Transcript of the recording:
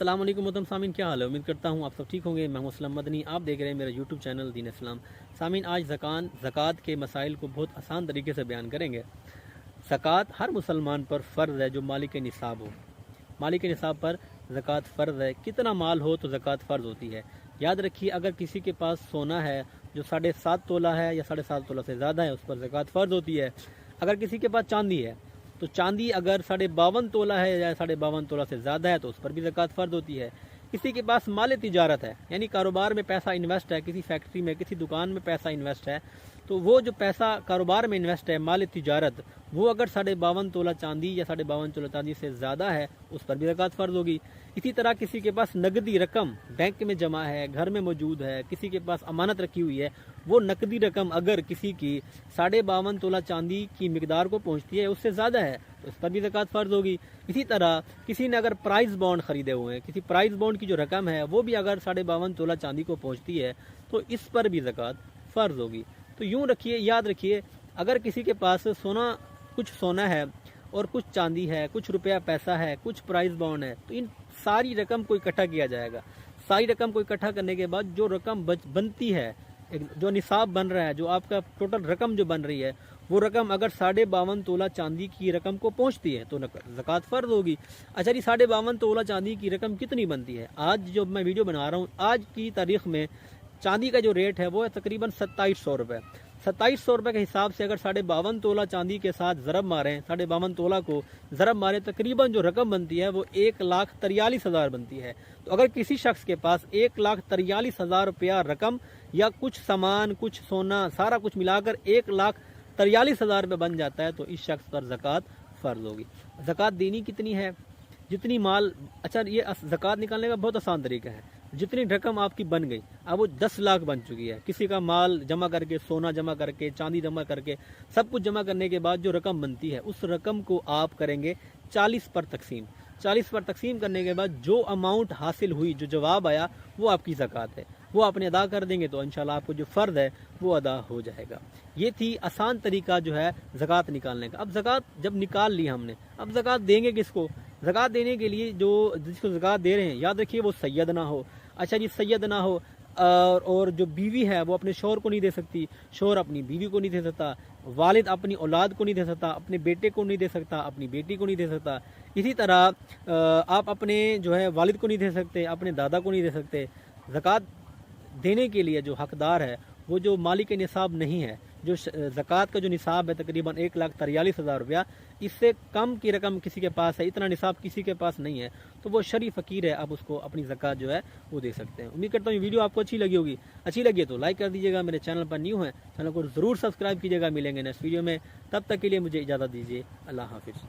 अस्सलाम वालेकुम मोहतरम सामीन, क्या हाल है। उम्मीद करता हूँ आप सब ठीक होंगे। मैं हूं असलम मदनी, आप देख रहे हैं मेरा यूट्यूब चैनल दीन इस्लाम। सामीन, आज ज़कात के मसाइल को बहुत आसान तरीके से बयान करेंगे। ज़कात हर मुसलमान पर फ़र्ज़ है जो मालिक निसाब हो। मालिक निसाब पर ज़कात फ़र्ज़ है। कितना माल हो तो ज़कात फ़र्ज़ होती है। याद रखिए, अगर किसी के पास सोना है जो 7.5 तोला है या 7.5 तोला से ज़्यादा है, उस पर ज़कात फ़र्ज़ होती है। अगर किसी के पास चांदी है तो चांदी अगर 52.5 तोला है या 52.5 तोला से ज़्यादा है तो उस पर भी ज़कात फ़र्ज़ होती है। किसी के पास माल तिजारत है, यानी कारोबार में पैसा इन्वेस्ट है, किसी फैक्ट्री में किसी दुकान में पैसा इन्वेस्ट है, तो वो जो पैसा कारोबार में इन्वेस्ट है, माल तिजारत, वो अगर 52.5 तोला चांदी या 52.5 तोला चांदी से ज़्यादा है उस पर भी ज़कात फ़र्ज़ होगी। इसी तरह किसी के पास नकदी रकम बैंक में जमा है, घर में मौजूद है, किसी के पास अमानत रखी हुई है, वो नकदी रकम अगर किसी की 52.5 तोला चांदी की मिकदार को पहुंचती है, उससे ज़्यादा है, तो इस पर भी ज़कात फ़र्ज़ होगी। इसी तरह किसी ने अगर प्राइस बॉन्ड ख़रीदे हुए हैं, किसी प्राइस बॉन्ड की जो रकम है वो भी अगर 52.5 तोला चांदी को पहुंचती है तो इस पर भी ज़कात फ़र्ज़ होगी। तो यूँ रखिए, याद रखिए, अगर किसी के पास कुछ सोना है और कुछ चांदी है, कुछ रुपया पैसा है, कुछ प्राइस बॉन्ड है, तो इन सारी रकम को इकट्ठा किया जाएगा। सारी रकम को इकट्ठा करने के बाद जो रकम बनती है, जो निसाब बन रहा है, जो आपका टोटल रकम जो बन रही है, वो रकम अगर 52.5 तोला चांदी की रकम को पहुंचती है तो ज़कात फ़र्ज़ होगी। अच्छा जी, 52.5 तोला चांदी की रकम कितनी बनती है? आज जो मैं वीडियो बना रहा हूँ, आज की तारीख में चांदी का जो रेट है वो है तकरीबन 2700 रुपये। 2700 रुपये के हिसाब से अगर 52.5 तोला चांदी के साथ ज़रब मारें, 52.5 तोला को ज़रब मारें, तकरीबन जो रकम बनती है वो 1,43,000 बनती है। तो अगर किसी शख्स के पास 1,43,000 रुपया रकम या कुछ सामान, कुछ सोना, सारा कुछ मिलाकर 1,43,000 रुपये बन जाता है तो इस शख्स पर ज़कात फ़र्ज़ होगी। ज़कात देनी कितनी है? जितनी माल, अच्छा ये ज़कात निकालने का बहुत आसान तरीका है। जितनी रकम आपकी बन गई, अब वो 10 लाख बन चुकी है, किसी का माल जमा करके, सोना जमा करके, चांदी जमा करके, सब कुछ जमा करने के बाद जो रकम बनती है उस रकम को आप करेंगे 40 पर तकसीम। 40 पर तकसीम करने के बाद जो अमाउंट हासिल हुई, जो जवाब आया, वो आपकी ज़कात है। वो आपने अदा कर देंगे तो इंशाल्लाह आपको जो फ़र्ज़ है वो अदा हो जाएगा। ये थी आसान तरीका जो है ज़कात निकालने का। अब ज़कात जब निकाल ली हमने, अब ज़कात देंगे किसको? ज़कात देने के लिए जो जिसको ज़कात दे रहे हैं, याद रखिए वो सैयद ना हो। अच्छा जी, सैयद ना हो, और जो बीवी है वो अपने शौहर को नहीं दे सकती, शौहर अपनी बीवी को नहीं दे सकता, वालिद अपनी औलाद को नहीं दे सकता, अपने बेटे को नहीं दे सकता, अपनी बेटी को नहीं दे सकता। इसी तरह आप अपने जो है वालिद को नहीं दे सकते, अपने दादा को नहीं दे सकते। ज़कात देने के लिए जो हकदार है वो जो मालिक निसाब नहीं है, जो ज़कात का जो निसाब है तकरीबन 1,43,000 रुपया, इससे कम की रकम किसी के पास है, इतना निसाब किसी के पास नहीं है, तो वो शरी फ़कीर है, आप उसको अपनी ज़कात जो है वो दे सकते हैं। उम्मीद करता हूँ ये वीडियो आपको अच्छी लगी होगी। अच्छी लगी तो लाइक कर दीजिएगा, मेरे चैनल पर न्यू है, चैनल को ज़रूर सब्सक्राइब कीजिएगा। मिलेंगे नेक्स्ट वीडियो में, तब तक के लिए मुझे इजाज़त दीजिए। अल्लाह हाफिज़।